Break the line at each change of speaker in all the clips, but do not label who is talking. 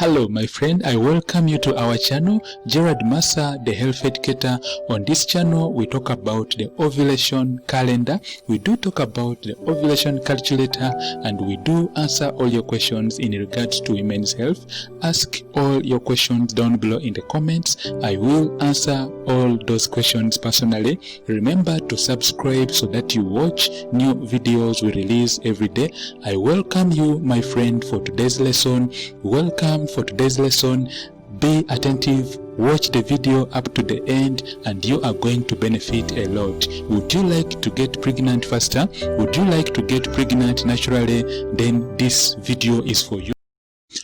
Hello my friend, I welcome you to our channel, Gerald Massa, the health educator. On this channel we talk about the ovulation calendar, we do talk about the ovulation calculator, and we do answer all your questions in regards to women's health. Ask all your questions down below in the comments. I will answer all those questions personally. Remember to subscribe so that you watch new videos we release every day. I welcome you my friend for today's lesson. Welcome for today's lesson. Be attentive, watch the video up to the end, and you are going to benefit a lot. Would you like to get pregnant faster? Would you like to get pregnant naturally? Then this video is for you.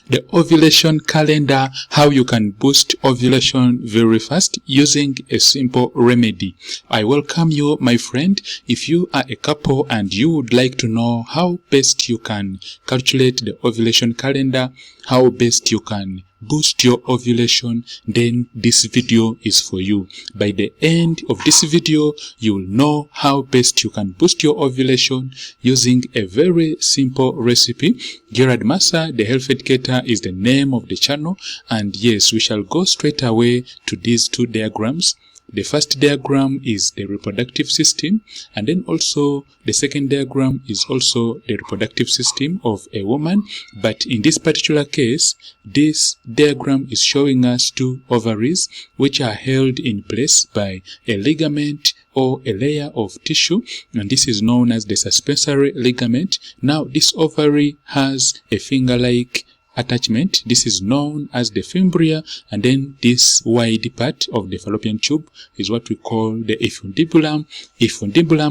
The ovulation calendar, how you can boost ovulation very fast using a simple remedy. I welcome you my friend. If you are a couple and you would like to know how best you can calculate the ovulation calendar, how best you can boost your ovulation, then this video is for you. By the end of this video, you will know how best you can boost your ovulation using a very simple recipe. Gerald Massa, the health educator, is the name of the channel, and yes, we shall go straight away to these two diagrams. The first diagram is the reproductive system, and then also the second diagram is also the reproductive system of a woman. But in this particular case, this diagram is showing us two ovaries which are held in place by a ligament or a layer of tissue, and this is known as the suspensory ligament. Now this ovary has a finger-like attachment. This is known as the fimbria, and then this wide part of the fallopian tube is what we call the infundibulum,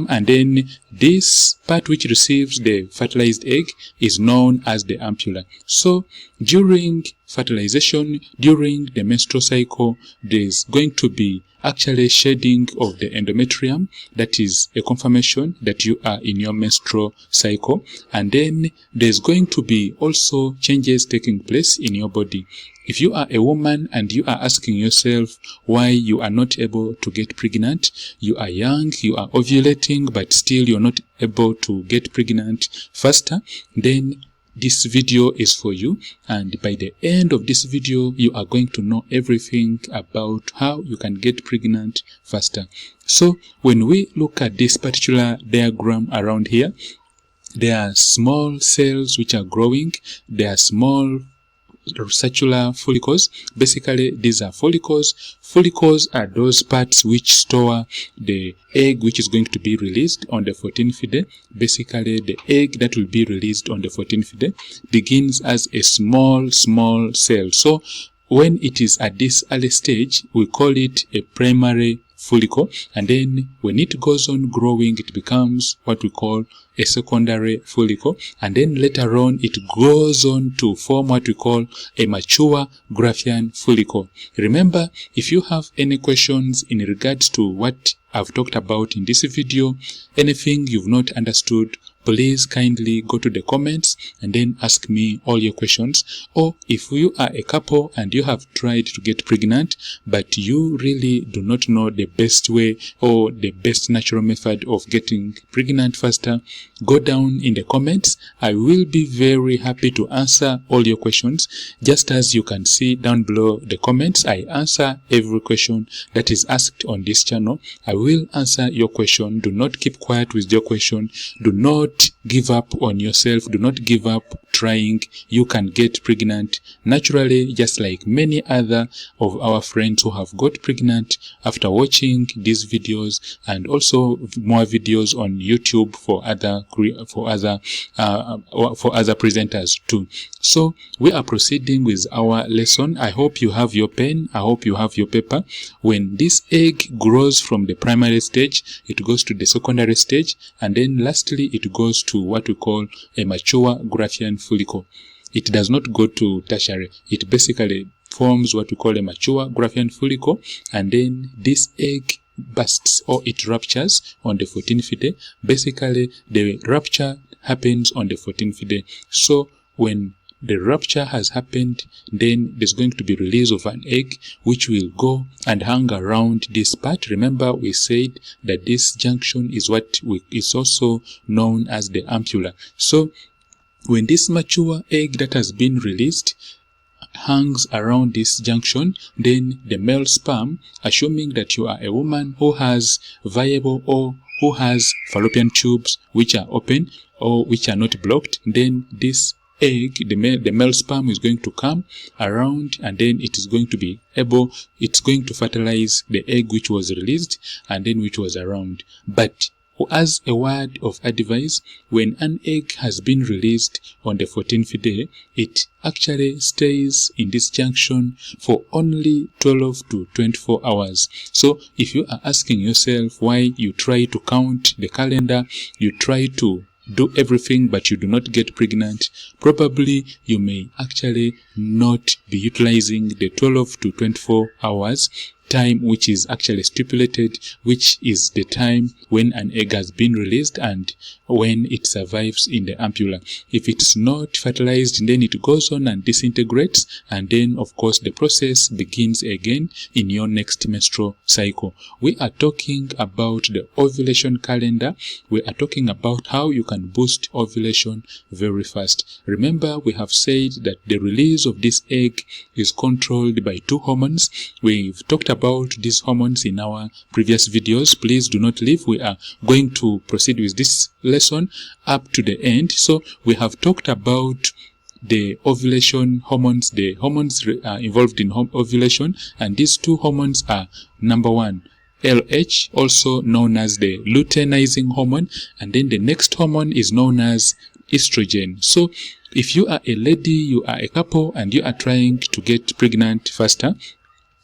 and then this part which receives the fertilized egg is known as the ampulla. So during fertilization, during the menstrual cycle, there is going to be actually shedding of the endometrium. That is a confirmation that you are in your menstrual cycle. And then there's going to be also changes taking place in your body. If you are a woman and you are asking yourself why you are not able to get pregnant, you are young, you are ovulating, but still you're not able to get pregnant faster, then this video is for you. And by the end of this video, you are going to know everything about how you can get pregnant faster. So when we look at this particular diagram around here, there are small cells which are growing. There are small circular follicles. Basically, these are follicles. Follicles are those parts which store the egg which is going to be released on the 14th day. Basically, the egg that will be released on the 14th day begins as a small cell. So when it is at this early stage, we call it a primary follicle, and then when it goes on growing, it becomes what we call a secondary follicle, and then later on it goes on to form what we call a mature Graafian follicle. Remember, if you have any questions in regards to what I've talked about in this video, anything you've not understood, please kindly go to the comments and then ask me all your questions. Or if you are a couple and you have tried to get pregnant but you really do not know the best way or the best natural method of getting pregnant faster, go down in the comments. I will be very happy to answer all your questions. Just as you can see down below the comments, I answer every question that is asked on this channel. I will answer your question. Do not keep quiet with your question. Do not give up on yourself. Do not give up trying. You can get pregnant naturally, just like many other of our friends who have got pregnant after watching these videos, and also more videos on YouTube for other presenters too. So we are proceeding with our lesson. I hope you have your pen. I hope you have your paper. When this egg grows from the primary stage, it goes to the secondary stage, and then lastly it goes to what we call a mature Graafian follicle. It does not go to tertiary. It basically forms what we call a mature Graafian follicle, and then this egg bursts or it ruptures on the 14th day. Basically, the rupture happens on the 14th day. So when the rupture has happened, then there's going to be release of an egg which will go and hang around this part. Remember, we said that this junction is what is also known as the ampulla. So when this mature egg that has been released hangs around this junction, then the male sperm, assuming that you are a woman who has viable or who has fallopian tubes which are open or which are not blocked, then this egg, the male sperm is going to come around, and then it is going to be able, it's going to fertilize the egg which was released and then which was around. But as a word of advice, when an egg has been released on the 14th day, it actually stays in this junction for only 12 to 24 hours. So if you are asking yourself why you try to count the calendar, you try to do everything but you do not get pregnant, probably you may actually not be utilizing the 12 to 24 hours time which is actually stipulated, which is the time when an egg has been released and when it survives in the ampulla. If it's not fertilized, then it goes on and disintegrates, and then of course the process begins again in your next menstrual cycle. We are talking about the ovulation calendar. We are talking about how you can boost ovulation very fast. Remember, we have said that the release of this egg is controlled by two hormones. We've talked about these hormones in our previous videos. Please do not leave. We are going to proceed with this lesson up to the end. So we have talked about the ovulation hormones, the hormones involved in ovulation, and these two hormones are number one, LH, also known as the luteinizing hormone, and then the next hormone is known as estrogen. So if you are a lady, you are a couple, and you are trying to get pregnant faster,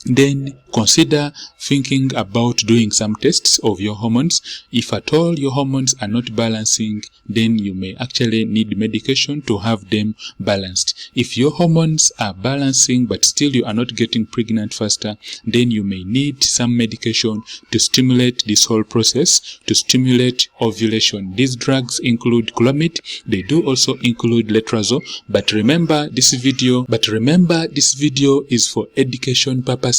then consider thinking about doing some tests of your hormones. If at all your hormones are not balancing, then you may actually need medication to have them balanced. If your hormones are balancing but still you are not getting pregnant faster, then you may need some medication to stimulate this whole process, to stimulate ovulation. These drugs include Clomid. They do also include letrozole, but remember this video is for education purposes.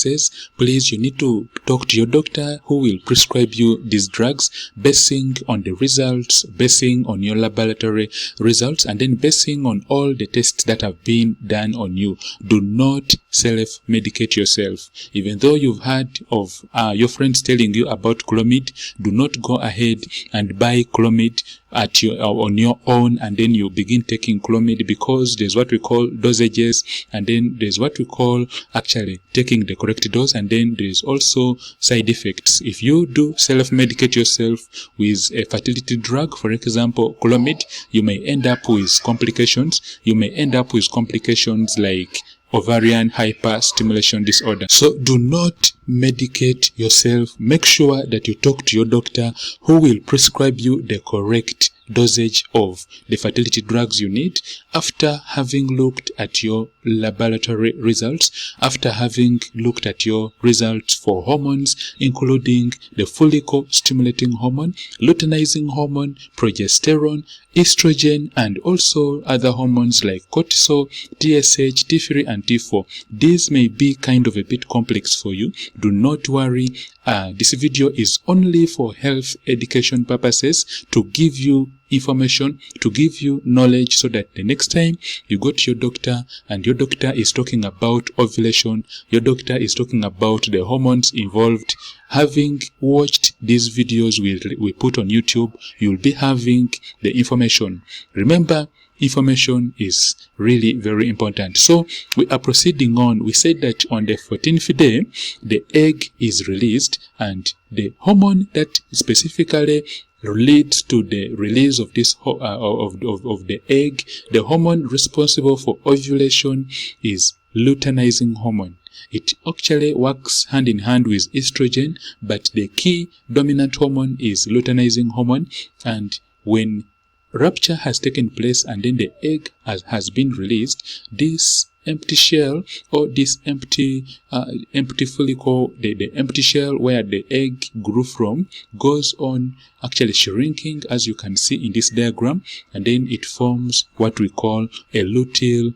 Please, you need to talk to your doctor who will prescribe you these drugs basing on the results, basing on your laboratory results, and then basing on all the tests that have been done on you. Do not self-medicate yourself. Even though you've heard of your friends telling you about Clomid, do not go ahead and buy Clomid on your own and then you begin taking Clomid, because there's what we call dosages, and then there's what we call actually taking the correct dose, and then there's also side effects. If you do self-medicate yourself with a fertility drug, for example Clomid, you may end up with complications. You may end up with complications like ovarian hyperstimulation disorder. So do not medicate yourself. Make sure that you talk to your doctor who will prescribe you the correct dosage of the fertility drugs you need after having looked at your laboratory results, after having looked at your results for hormones, including the follicle stimulating hormone, luteinizing hormone, progesterone, estrogen, and also other hormones like cortisol, TSH, T3, and T4. These may be kind of a bit complex for you. Do not worry. This video is only for health education purposes, to give you information, to give you knowledge, so that the next time you go to your doctor and your doctor is talking about ovulation, your doctor is talking about the hormones involved, having watched these videos we put on YouTube, you'll be having the information. Remember, information is really very important. So we are proceeding on. We said that on the 14th day, the egg is released, and the hormone that specifically leads to the release of this of the egg, the hormone responsible for ovulation, is luteinizing hormone. It actually works hand in hand with estrogen, but the key dominant hormone is luteinizing hormone. And when rupture has taken place and then the egg has been released, this empty shell, or this empty follicle, the empty shell where the egg grew from, goes on actually shrinking, as you can see in this diagram, and then it forms what we call a luteal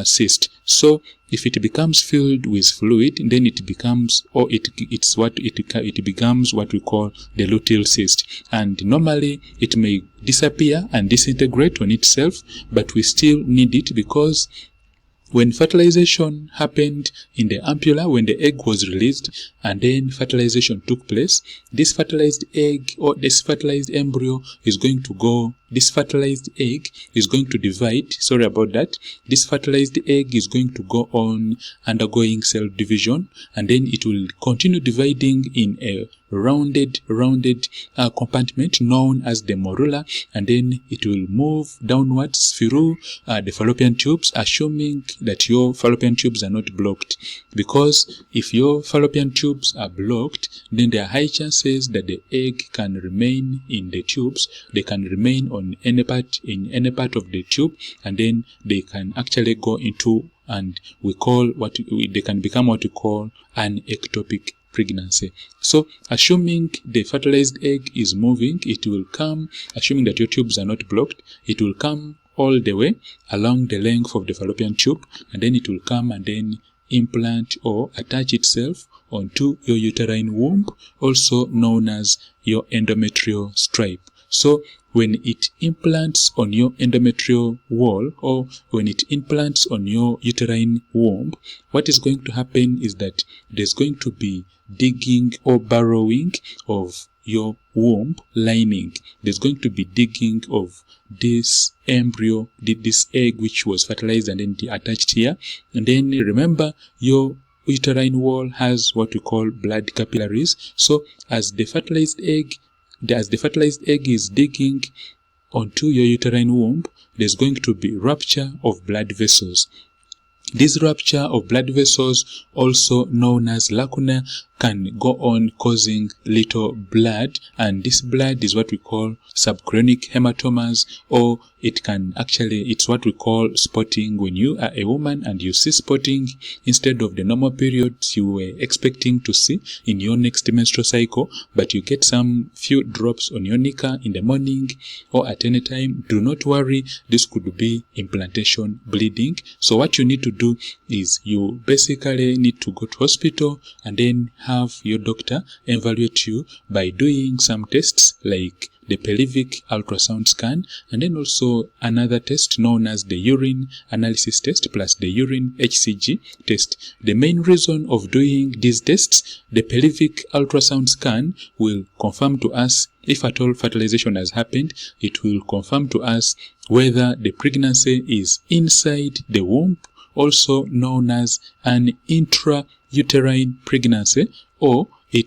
cyst. So if it becomes filled with fluid, then it becomes, or it becomes what we call the luteal cyst. And normally it may disappear and disintegrate on itself, but we still need it because when fertilization happened in the ampulla, when the egg was released and then fertilization took place, this fertilized egg or this fertilized embryo is going to go, this fertilized egg is going to divide, sorry about that, this fertilized egg is going to go on undergoing cell division, and then it will continue dividing in a rounded compartment known as the morula, and then it will move downwards through the fallopian tubes, assuming that your fallopian tubes are not blocked, because if your fallopian tubes are blocked, then there are high chances that the egg can remain in the tubes. They can remain on any part of the tube, and then they can actually go into, and they can become what we call an ectopic pregnancy. So assuming the fertilized egg is moving, it will come, assuming that your tubes are not blocked, it will come all the way along the length of the fallopian tube, and then it will come and then implant or attach itself onto your uterine womb, also known as your endometrial stripe. So when it implants on your endometrial wall, or when it implants on your uterine womb, what is going to happen is that there's going to be digging or burrowing of your womb lining. There's going to be digging of this embryo, this egg which was fertilized and then attached here. And then remember, your uterine wall has what we call blood capillaries. So as the fertilized egg is digging onto your uterine womb, there's going to be rupture of blood vessels. This rupture of blood vessels, also known as lacuna, can go on causing little blood, and this blood is what we call subchorionic hematomas, or it's what we call spotting. When you are a woman and you see spotting instead of the normal periods you were expecting to see in your next menstrual cycle, but you get some few drops on your nika in the morning or at any time, do not worry, this could be implantation bleeding. So what you need to do is you basically need to go to hospital and then have your doctor evaluate you by doing some tests like the pelvic ultrasound scan, and then also another test known as the urine analysis test plus the urine HCG test. The main reason of doing these tests, the pelvic ultrasound scan will confirm to us if at all fertilization has happened. It will confirm to us whether the pregnancy is inside the womb, also known as an intrauterine pregnancy, or the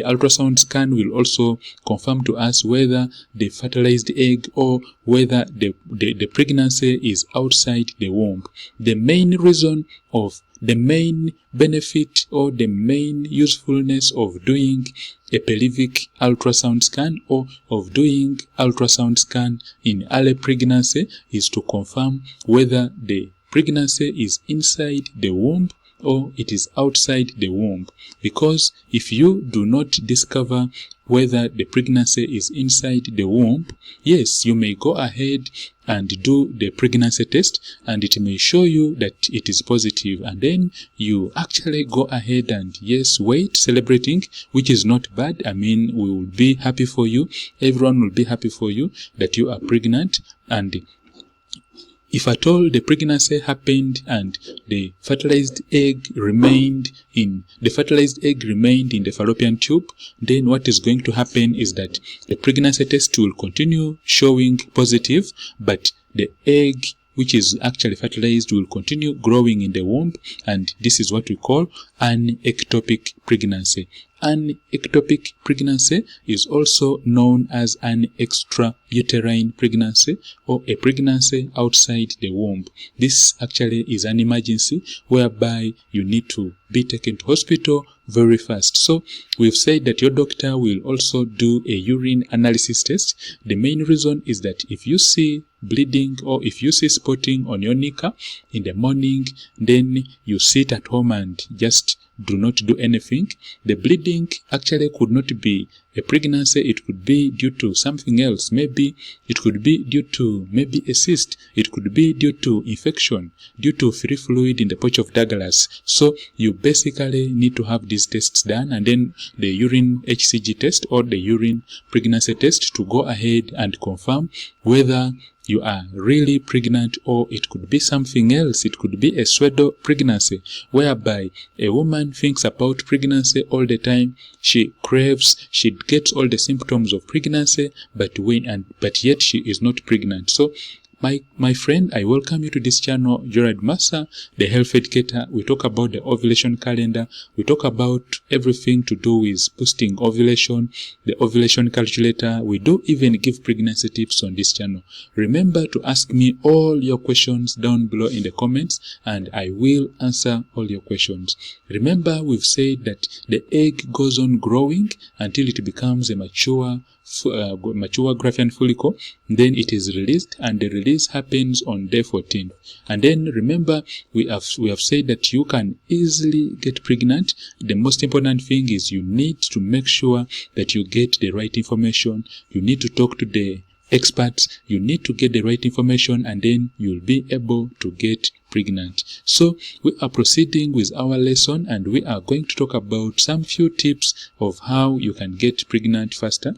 ultrasound scan will also confirm to us whether the fertilized egg or whether the pregnancy is outside the womb. The main reason of the main benefit or the main usefulness of doing a pelvic ultrasound scan or of doing ultrasound scan in early pregnancy is to confirm whether the pregnancy is inside the womb or it is outside the womb. Because if you do not discover whether the pregnancy is inside the womb, yes, you may go ahead and do the pregnancy test and it may show you that it is positive, and then you actually go ahead and yes, wait, celebrating, which is not bad. I mean, we will be happy for you, everyone will be happy for you that you are pregnant. And if at all the pregnancy happened and the fertilized egg remained in the fallopian tube, then what is going to happen is that the pregnancy test will continue showing positive, but the egg which is actually fertilized will continue growing in the womb, and this is what we call an ectopic pregnancy. An ectopic pregnancy is also known as an extrauterine pregnancy or a pregnancy outside the womb. This actually is an emergency whereby you need to be taken to hospital very fast. So we've said that your doctor will also do a urine analysis test. The main reason is that if you see bleeding or if you see spotting on your nika in the morning, then you sit at home and just do not do anything. The bleeding actually could not be a pregnancy, it could be due to something else. Maybe it could be due to a cyst, it could be due to infection, due to free fluid in the pouch of Douglas. So you basically need to have these tests done, and then the urine HCG test or the urine pregnancy test to go ahead and confirm whether you are really pregnant, or it could be something else. It could be a pseudo pregnancy, whereby a woman thinks about pregnancy all the time. She craves, she gets all the symptoms of pregnancy, but yet she is not pregnant. So my friend, I welcome you to this channel, Gerald Massa, the health educator. We talk about the ovulation calendar. We talk about everything to do with boosting ovulation, the ovulation calculator. We do even give pregnancy tips on this channel. Remember to ask me all your questions down below in the comments, and I will answer all your questions. Remember, we've said that the egg goes on growing until it becomes a mature Graafian follicle. Then it is released, and the release happens on day 14. And then remember, we have said that you can easily get pregnant. The most important thing is you need to make sure that you get the right information. You need to talk to the experts. You need to get the right information, and then you'll be able to get pregnant. So we are proceeding with our lesson, and we are going to talk about some few tips of how you can get pregnant faster.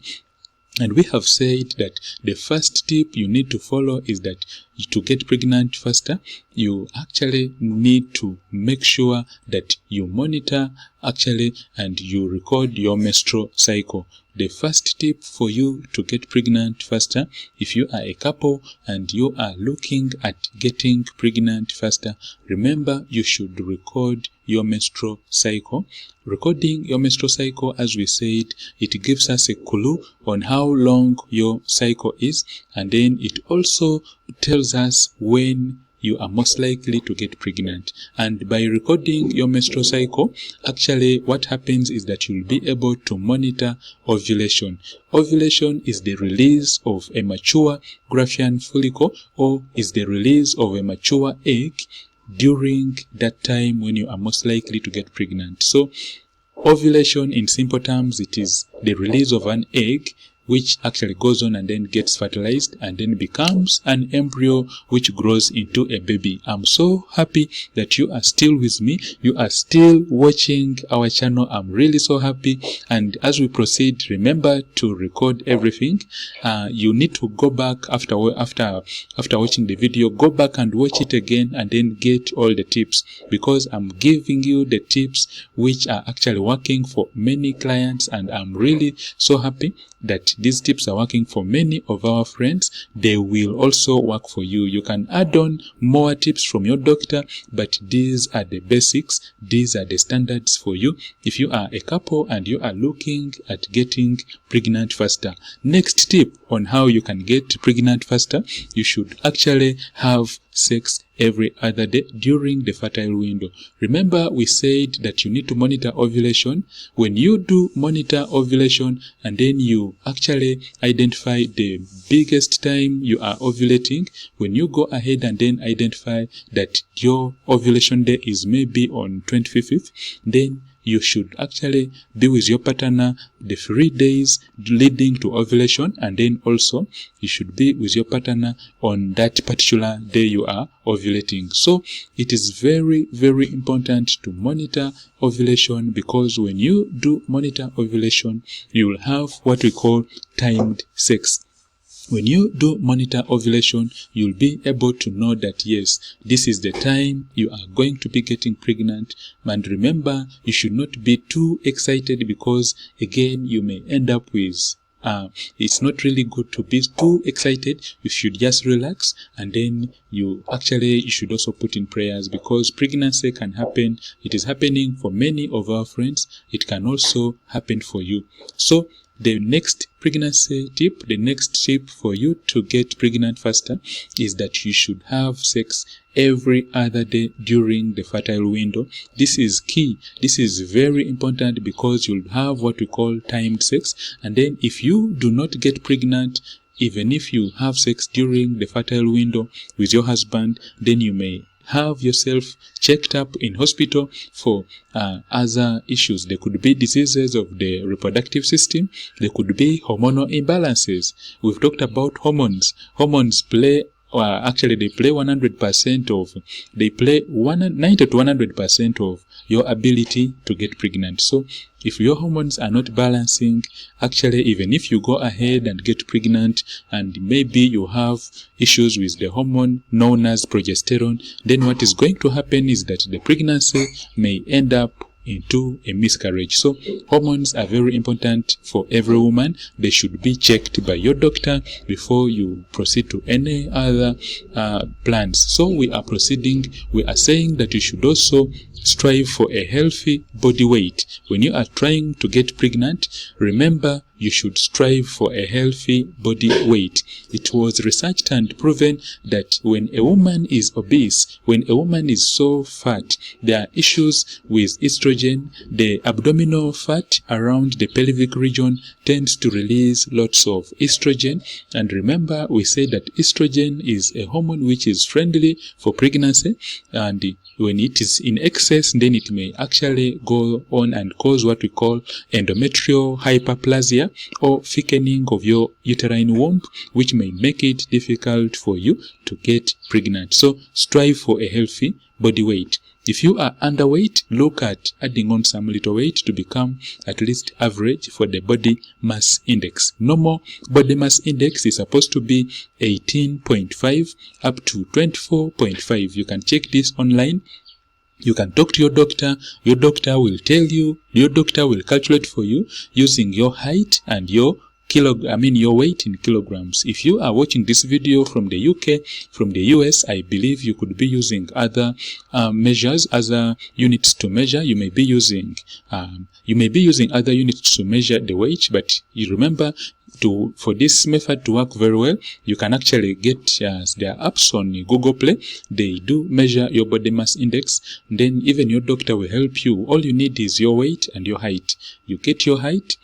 And we have said that the first tip you need to follow is that to get pregnant faster, you actually need to make sure that you monitor and you record your menstrual cycle. The first tip for you to get pregnant faster, if you are a couple and you are looking at getting pregnant faster, remember you should record your menstrual cycle. Recording your menstrual cycle, as we said, it gives us a clue on how long your cycle is, and then it also tells us when you are most likely to get pregnant. And by recording your menstrual cycle, actually what happens is that you'll be able to monitor ovulation. Ovulation is the release of a mature Graafian follicle, or is the release of a mature egg during that time when you are most likely to get pregnant. So ovulation, in simple terms, it is the release of an egg which actually goes on and then gets fertilized and then becomes an embryo which grows into a baby. I'm so happy that you are still with me. You are still watching our channel. I'm really so happy. And as we proceed, remember to record everything. You need to go back after watching the video, go back and watch it again and then get all the tips, because I'm giving you the tips which are actually working for many clients, and I'm really so happy that these tips are working for many of our friends. They will also work for you. You can add on more tips from your doctor, but these are the basics. These are the standards for you if you are a couple and you are looking at getting pregnant faster. Next tip on how you can get pregnant faster: you should actually have sex every other day during the fertile window. Remember, we said that you need to monitor ovulation. When you do monitor ovulation and then you actually identify the biggest time you are ovulating, when you go ahead and then identify that your ovulation day is maybe on 25th, then you should actually be with your partner the 3 days leading to ovulation, and then also you should be with your partner on that particular day you are ovulating. So it is very, very important to monitor ovulation, because when you do monitor ovulation, you will have what we call timed sex. When you do monitor ovulation, you'll be able to know that yes, this is the time you are going to be getting pregnant. And remember, you should not be too excited, because again, you may end up with it's not really good to be too excited. You should just relax, and then you should also put in prayers, because pregnancy can happen. It is happening for many of our friends. It can also happen for you. So the next pregnancy tip, the next tip for you to get pregnant faster, is that you should have sex every other day during the fertile window. This is key. This is very important, because you'll have what we call timed sex. And then if you do not get pregnant, even if you have sex during the fertile window with your husband, then you may have yourself checked up in hospital for other issues. There could be diseases of the reproductive system. There could be hormonal imbalances. We've talked about hormones. Hormones play actually they play 100% of, they play 90 to 100% of your ability to get pregnant. So if your hormones are not balancing, actually even if you go ahead and get pregnant and maybe you have issues with the hormone known as progesterone, then what is going to happen is that the pregnancy may end up into a miscarriage. So hormones are very important for every woman. They should be checked by your doctor before you proceed to any other plans. So we are proceeding, we are saying that you should also strive for a healthy body weight. When you are trying to get pregnant, remember you should strive for a healthy body weight. It was researched and proven that when a woman is obese, when a woman is so fat, there are issues with estrogen. The abdominal fat around the pelvic region tends to release lots of estrogen. And remember, we say that estrogen is a hormone which is friendly for pregnancy, and when it is in excess, then it may actually go on and cause what we call endometrial hyperplasia, or thickening of your uterine womb, which may make it difficult for you to get pregnant. So strive for a healthy body weight. If you are underweight, look at adding on some little weight to become at least average for the body mass index. Normal body mass index is supposed to be 18.5 up to 24.5. You can check this online. You can talk to your doctor. Your doctor will tell you, your doctor will calculate for you using your height and your your weight in kilograms. If you are watching this video from the UK, from the US, I believe you could be using other measures, other units to measure. You may be using other units to measure the weight, but you remember, for this method to work very well, you can actually get their apps on Google Play. They do measure your body mass index. Then even your doctor will help you. All you need is your weight and your height. You get your height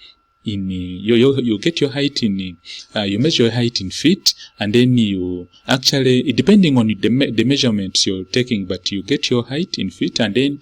in you get your height in you measure your height in feet, and then you actually, depending on the measurements you're taking, but you get your height in feet, and then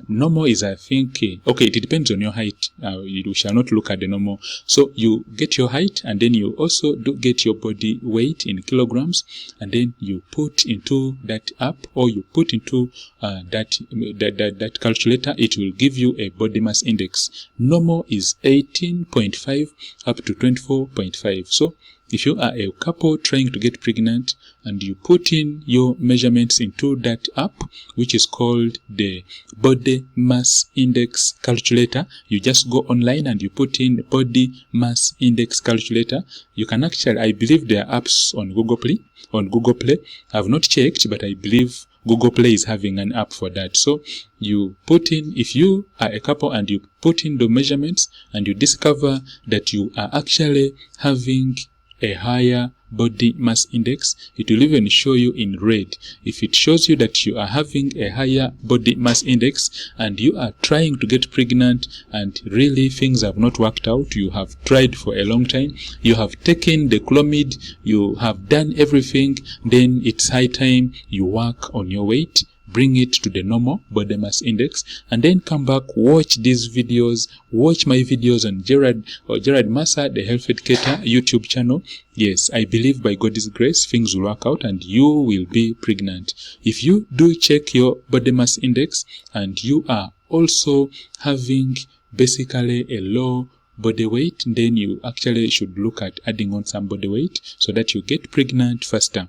normal is, I think, okay, it depends on your height. You shall not look at the normal. So you get your height, and then you also do get your body weight in kilograms, and then you put into that app, or you put into that calculator. It will give you a body mass index. Normal is 18.5 up to 24.5. So if you are a couple trying to get pregnant and you put in your measurements into that app, which is called the body mass index calculator, you just go online and you put in body mass index calculator. You can actually, I believe there are apps on Google Play. I've not checked, but I believe Google Play is having an app for that. So you put in, if you are a couple and you put in the measurements and you discover that you are actually having a higher body mass index, it will even show you in red. If it shows you that you are having a higher body mass index and you are trying to get pregnant and really things have not worked out, you have tried for a long time, you have taken the Clomid, you have done everything, then it's high time you work on your weight, bring it to the normal body mass index, and then come back, watch these videos, watch my videos on Gerald Massa, the Health Educator YouTube channel. Yes, I believe by God's grace, things will work out and you will be pregnant. If you do check your body mass index and you are also having basically a low body weight, then you actually should look at adding on some body weight so that you get pregnant faster.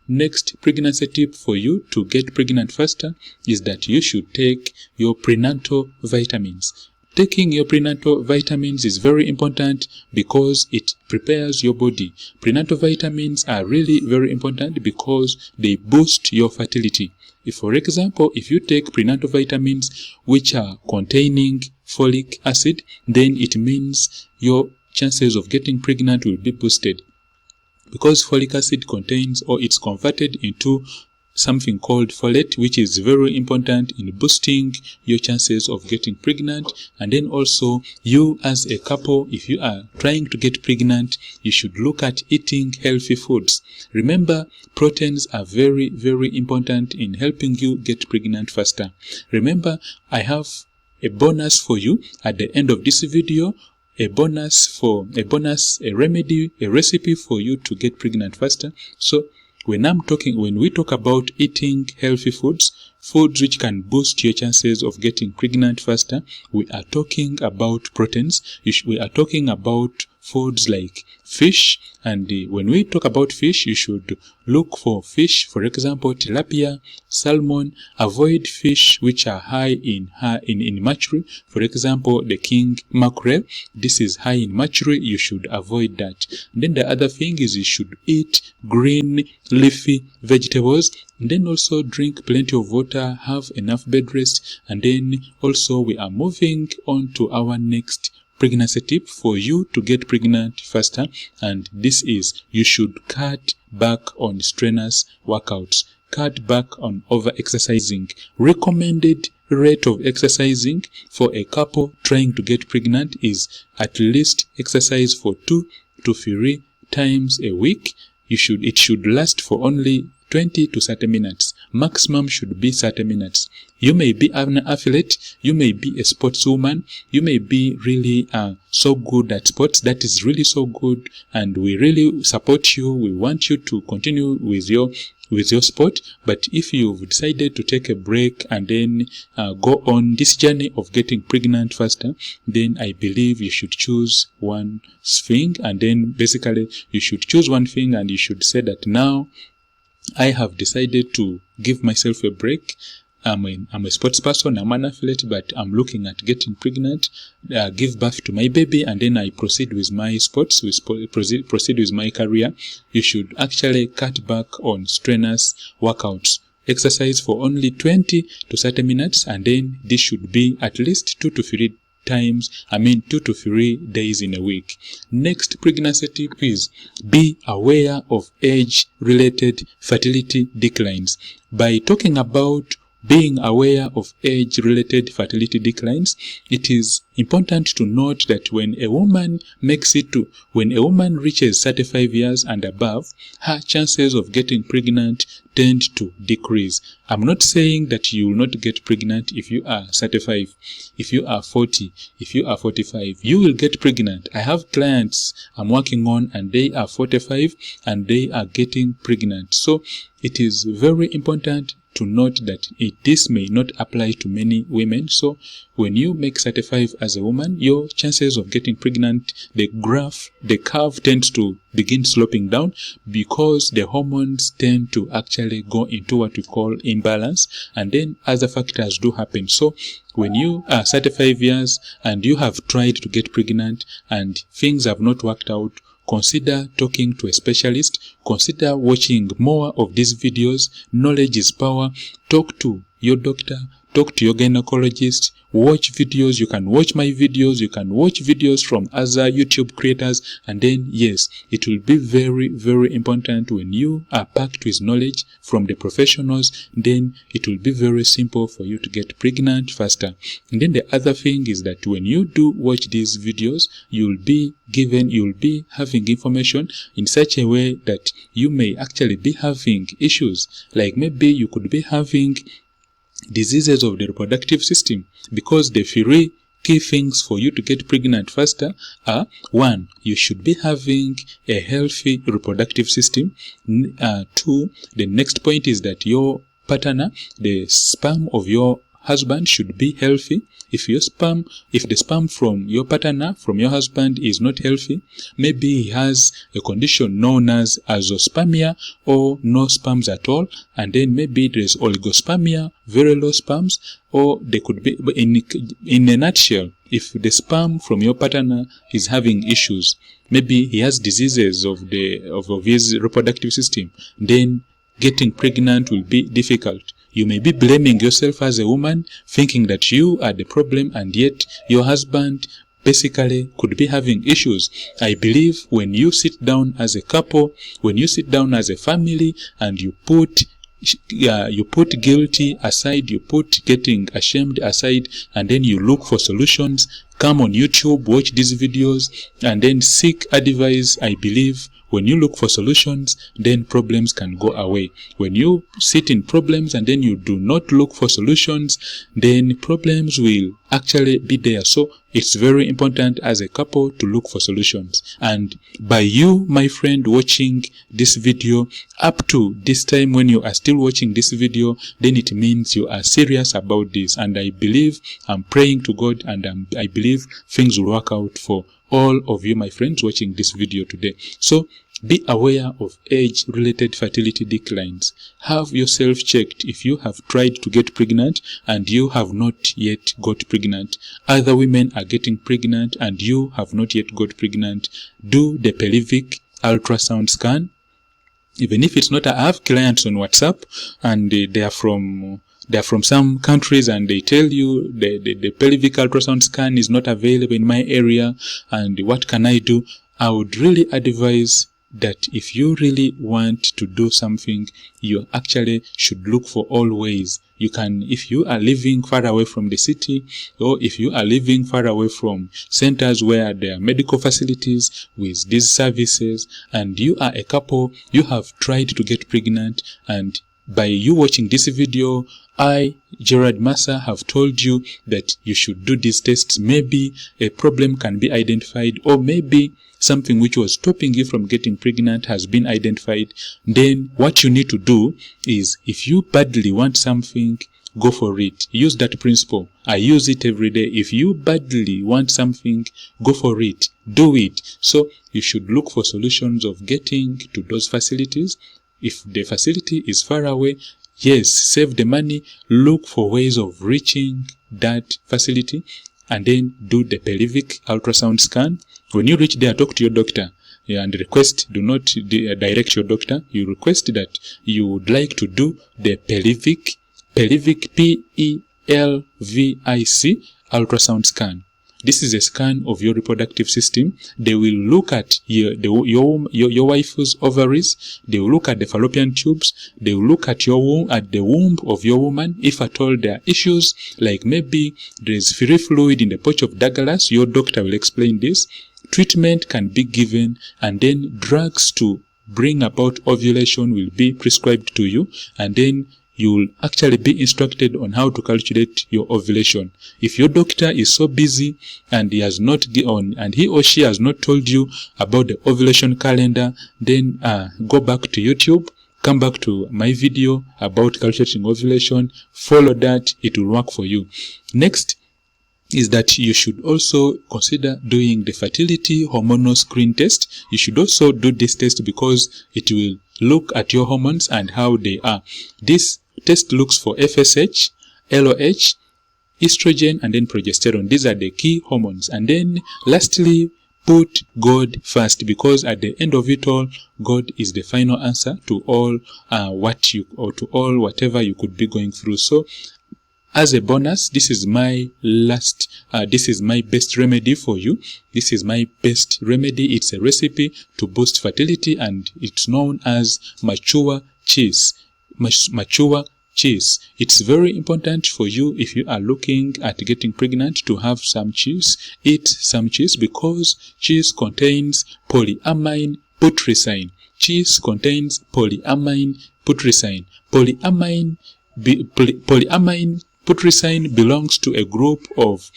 Next pregnancy tip for you to get pregnant faster is that you should take your prenatal vitamins. Taking your prenatal vitamins is very important because it prepares your body. Prenatal vitamins are really very important because they boost your fertility. If, for example, if you take prenatal vitamins which are containing folic acid, then it means your chances of getting pregnant will be boosted. Because folic acid contains, or it's converted into something called folate, which is very important in boosting your chances of getting pregnant. And then also, you as a couple, if you are trying to get pregnant, you should look at eating healthy foods. Remember, proteins are very, very important in helping you get pregnant faster. Remember, I have a bonus for you at the end of this video. a remedy, a recipe for you to get pregnant faster. So when we talk about eating healthy foods which can boost your chances of getting pregnant faster, we are talking about proteins. We are talking about foods like fish, and when we talk about fish, you should look for fish, for example, tilapia, salmon. Avoid fish which are high in mercury. For example, the king mackerel. This is high in mercury. You should avoid that. And then the other thing is you should eat green leafy vegetables. And then also drink plenty of water, have enough bed rest. And then also we are moving on to our next pregnancy tip for you to get pregnant faster, and this is you should cut back on strenuous workouts. Cut back on over exercising. Recommended rate of exercising for a couple trying to get pregnant is at least exercise for 2 to 3 times a week. It should last for only 20 to 30 minutes. Maximum should be 30 minutes. You may be an athlete, you may be a sportswoman, you may be really so good at sports. That is really so good, and we really support you. We want you to continue with your sport. But if you've decided to take a break and then go on this journey of getting pregnant faster, then I believe you should choose one thing, and then basically you should choose one thing and you should say that now I have decided to give myself a break. I'm a sports person, I'm an athlete, but I'm looking at getting pregnant, give birth to my baby, and then I proceed with my sports, proceed with my career. You should actually cut back on strenuous workouts. Exercise for only 20 to 30 minutes, and then this should be at least 2 to 3 days in a week. Next pregnancy tip is be aware of age-related fertility declines. By talking about being aware of age-related fertility declines, it is important to note that when a woman reaches 35 years and above, her chances of getting pregnant tend to decrease. I'm not saying that you will not get pregnant if you are 35, if you are 40, if you are 45. You will get pregnant. I have clients I'm working on and they are 45 and they are getting pregnant. So it is very important to note that this may not apply to many women. So when you make 35 as a woman, your chances of getting pregnant, the curve tends to begin sloping down because the hormones tend to actually go into what we call imbalance, and then other factors do happen. So when you are 35 years and you have tried to get pregnant and things have not worked out, consider talking to a specialist. Consider watching more of these videos. Knowledge is power. Talk to your doctor. Talk to your gynecologist. Watch videos. You can watch my videos. You can watch videos from other YouTube creators. And then, yes, it will be very, very important when you are packed with knowledge from the professionals. Then it will be very simple for you to get pregnant faster. And then the other thing is that when you do watch these videos, you'll be having information in such a way that you may actually be having issues. Like maybe you could be having diseases of the reproductive system, because the 3 key things for you to get pregnant faster are: 1, you should be having a healthy reproductive system. 2, the next point is that your partner, the sperm of your husband, should be healthy. If the sperm from your partner, from your husband, is not healthy, maybe he has a condition known as azoospermia or no sperms at all, and then maybe there is oligospermia, very low sperms, or they could be, in a nutshell, if the sperm from your partner is having issues, maybe he has diseases of his reproductive system, then getting pregnant will be difficult. You may be blaming yourself as a woman, thinking that you are the problem, and yet your husband basically could be having issues. I believe when you sit down as a couple, when you sit down as a family, and you put guilty aside, you put getting ashamed aside, and then you look for solutions, come on YouTube, watch these videos, and then seek advice. I believe when you look for solutions, then problems can go away. When you sit in problems and then you do not look for solutions, then problems will actually be there. So it's very important as a couple to look for solutions. And by you, my friend, watching this video up to this time, when you are still watching this video, then it means you are serious about this. And I believe, I'm praying to God, and I believe things will work out for all of you, my friends, watching this video today. So be aware of age-related fertility declines. Have yourself checked if you have tried to get pregnant and you have not yet got pregnant. Other women are getting pregnant and you have not yet got pregnant. Do the pelvic ultrasound scan. Even if it's not, I have clients on WhatsApp, and they are from some countries, and they tell you the pelvic ultrasound scan is not available in my area, and what can I do? I would really advise that if you really want to do something, you actually should look for all ways. You can, if you are living far away from the city, or if you are living far away from centers where there are medical facilities with these services, and you are a couple, you have tried to get pregnant, and by you watching this video, I, Gerald Massa, have told you that you should do these tests. Maybe a problem can be identified, or maybe something which was stopping you from getting pregnant has been identified. Then what you need to do is, if you badly want something, go for it. Use that principle. I use it every day. If you badly want something, go for it. Do it. So you should look for solutions of getting to those facilities. If the facility is far away, yes, save the money, look for ways of reaching that facility, and then do the pelvic ultrasound scan. When you reach there, talk to your doctor, and request, do not direct your doctor. You request that you would like to do the pelvic PELVIC ultrasound scan. This is a scan of your reproductive system. They will look at your wife's ovaries. They will look at the fallopian tubes. They will look at your womb, at the womb of your woman. If at all there are issues, like maybe there is free fluid in the pouch of Douglas, your doctor will explain this. Treatment can be given, and then drugs to bring about ovulation will be prescribed to you, and then you will actually be instructed on how to calculate your ovulation. If your doctor is so busy and he or she has not told you about the ovulation calendar, then go back to YouTube, come back to my video about calculating ovulation, follow that, it will work for you. Next is that you should also consider doing the fertility hormonal screen test. You should also do this test because it will look at your hormones and how they are. This test looks for FSH, LOH, estrogen, and then progesterone. These are the key hormones. And then lastly, put God first, because at the end of it all, God is the final answer to all whatever you could be going through. So as a bonus, this is my best remedy for you. This is my best remedy. It's a recipe to boost fertility, and it's known as mature cheese. Mature cheese. It's very important for you, if you are looking at getting pregnant, to have some cheese. Eat some cheese, because cheese contains polyamine putrescine. Cheese contains polyamine putrescine. Polyamine putrescine belongs to a group of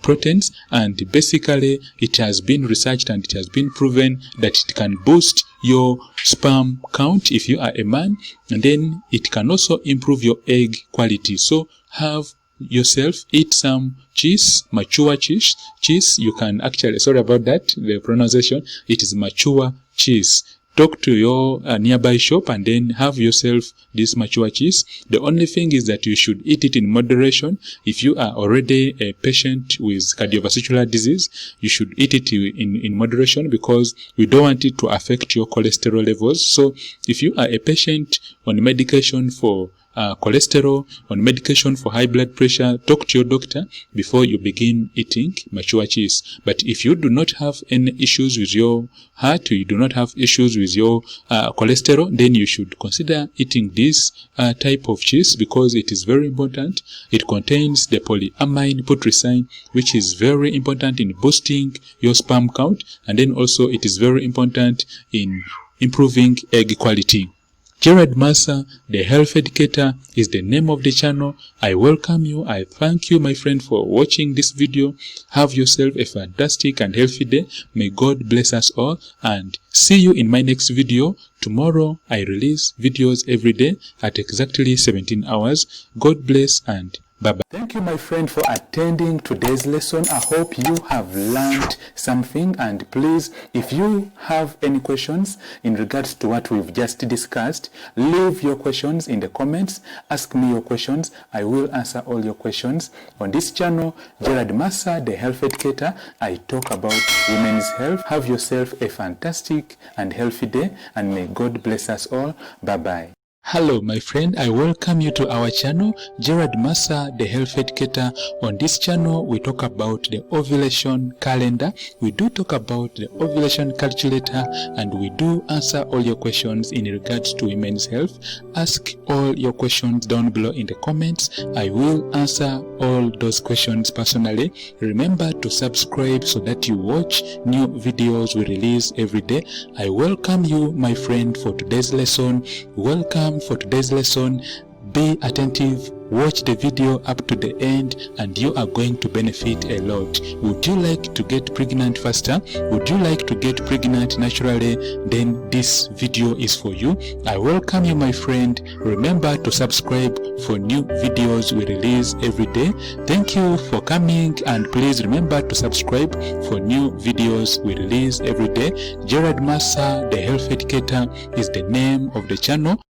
proteins, and basically it has been researched and it has been proven that it can boost your sperm count if you are a man, and then it can also improve your egg quality. So have yourself eat some cheese, mature cheese. You can actually, sorry about that, the pronunciation, it is mature cheese. Talk to your nearby shop and then have yourself this mature cheese. The only thing is that you should eat it in moderation. If you are already a patient with cardiovascular disease, you should eat it in moderation, because we don't want it to affect your cholesterol levels. So if you are a patient on medication for cholesterol, on medication for high blood pressure, talk to your doctor before you begin eating mature cheese. But if you do not have any issues with your heart, you do not have issues with your cholesterol, then you should consider eating this type of cheese, because it is very important. It contains the polyamine putrescine, which is very important in boosting your sperm count, and then also it is very important in improving egg quality. Gerald Massa, the health educator, is the name of the channel. I welcome you. I thank you, my friend, for watching this video. Have yourself a fantastic and healthy day. May God bless us all, and see you in my next video. Tomorrow, I release videos every day at exactly 17 hours. God bless and bye-bye. Thank you, my friend, for attending today's lesson. I hope you have learned something, and please, if you have any questions in regards to what we've just discussed, leave your questions in the comments. Ask me your questions. I will answer all your questions. On this channel, Gerald Massa, the health educator, I talk about women's health. Have yourself a fantastic and healthy day, and may God bless us all. Bye-bye. Hello, my friend. I welcome you to our channel, Gerald Massa, the health educator. On this channel, we talk about the ovulation calendar. We do talk about the ovulation calculator, and we do answer all your questions in regards to women's health. Ask all your questions down below in the comments. I will answer all those questions personally. Remember to subscribe so that you watch new videos we release every day. I welcome you, my friend, for today's lesson. Welcome for today's lesson. Be attentive, watch the video up to the end, and you are going to benefit a lot. Would you like to get pregnant faster? Would you like to get pregnant naturally? Then this video is for you. I welcome you, my friend. Remember to subscribe for new videos we release every day. Thank you for coming, and please remember to subscribe for new videos we release every day. Gerald Massa, the health educator, is the name of the channel.